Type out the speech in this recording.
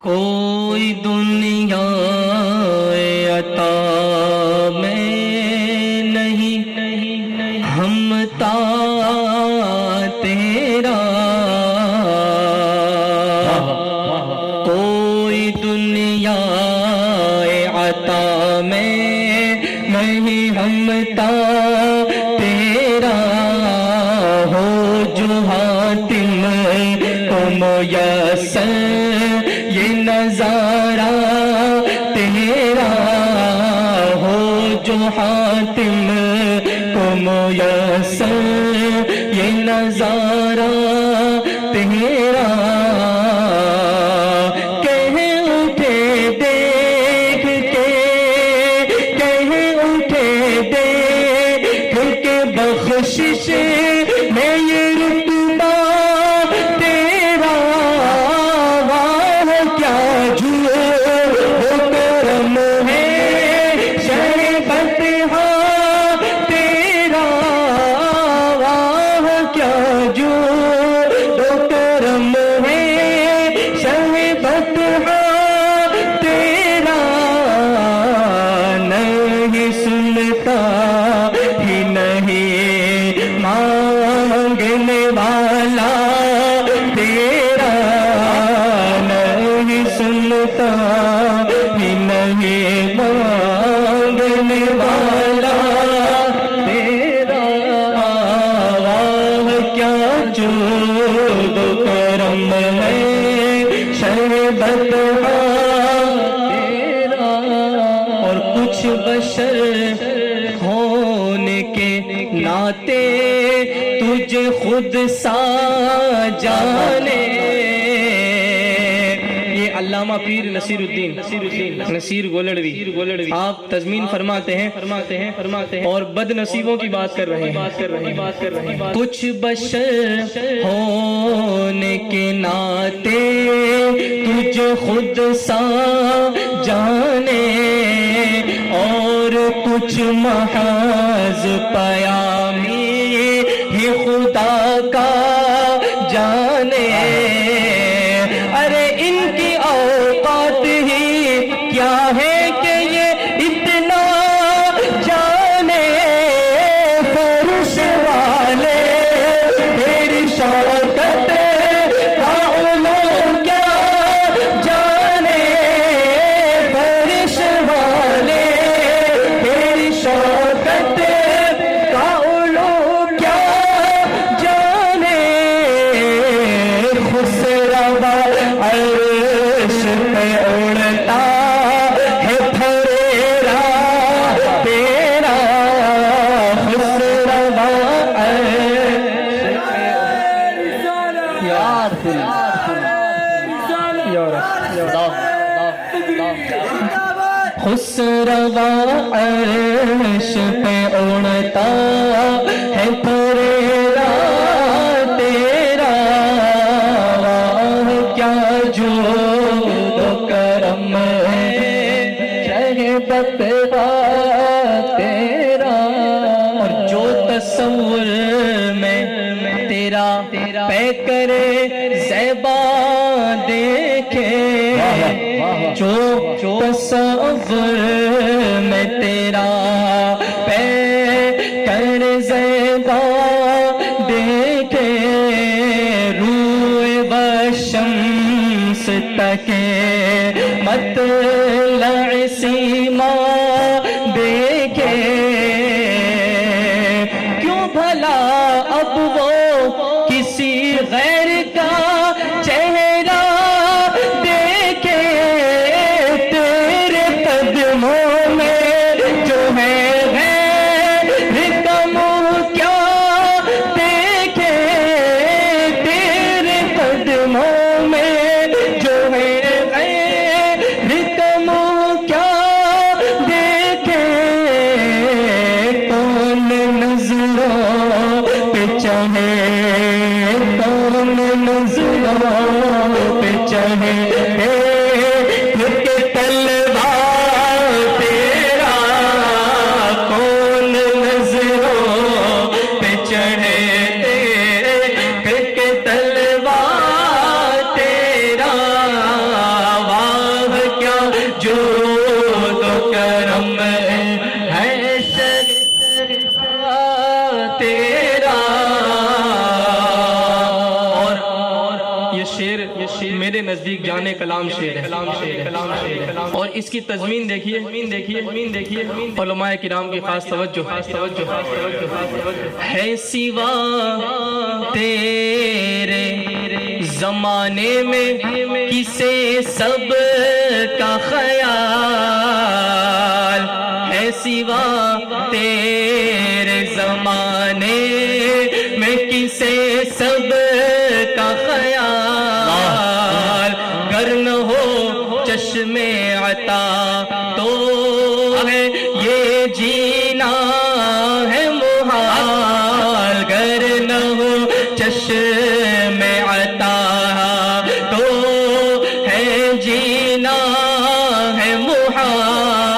کوئی دنیا عطا میں نہیں ہمتا تیرا، کوئی دنیا عطا میں نہیں ہمتا تیرا، ہو جو حاتم کو میسر یہ نظارہ تیرا، ہو جو حاتم کو میسر یہ نظارہ تیرا، کہہ اٹھے دیکھ کے، کہہ اٹھے دیکھ کے بخشش میں یہ رتبہ تیرا، واہ کیا جو کرم ہے شہبت ہاں تیرا، واہ کیا جو کرم ہے شہبت ہاں تیرا، نہیں سنتا ہی نہیں مانگنے والا تیرا، نہیں سنتا ہی نہیں مانگنے والا تیرا، واہ کیا جود و کرم ہے شہبت تیرا، اور کچھ بشر ہونے کے ناطے تجھے خود سا جانے، یہ علامہ پیر نصیر الدین نصیر گولڑوی آپ تضمین فرماتے ہیں اور بد نصیبوں کی بات کر رہے ہیں، کچھ بشر ہونے کے ناطے تجھے خود سا جانے، اور کچھ محض پیامی ہی خدا کا جانے، ارے ان کی اوقات ہی کیا ہے کہ یہ اتنا جانے، فرش والے تیری شوکت کا علوم کیا جانے، فرش والے تیری شوکت کا علوم کیا جانے، خسروا عرش پہ اڑتا ہے پھریرا تیرا، خسروا عرش یار خسروا عرش پہ اڑتا ہے پھریرا تیرا، واہ کیا جود و کرم ہے شہبت تیرا، اور جو تصور میں تیرا پے کرے زیبا دیکھے، جو تصور میں تیرا پے کر زیبا دیکھے، روئے بشمس تکے مطلع سیما دیکھے، کیوں بھلا اب وہ کسی غیر کا چہرہ دیکھے، تیرے قدموں میں جو ہے غیر کا منہ کیا دیکھے، تیرے قدموں میں جو ہے غیر کا منہ کیا دیکھے، کلام شعر ہے اور اس کی تضمین دیکھیے علماء کرام کی خاص توجہ ہے سوا تیرے زمانے میں کسے سب کا خیال ہے سوا تیرے زمانے میں کسے سب کا خیال گر نہ ہو چشم عطا تو ہے یہ جینا ہے محال گر نہ ہو چشم عطا تو ہے جینا ہے محال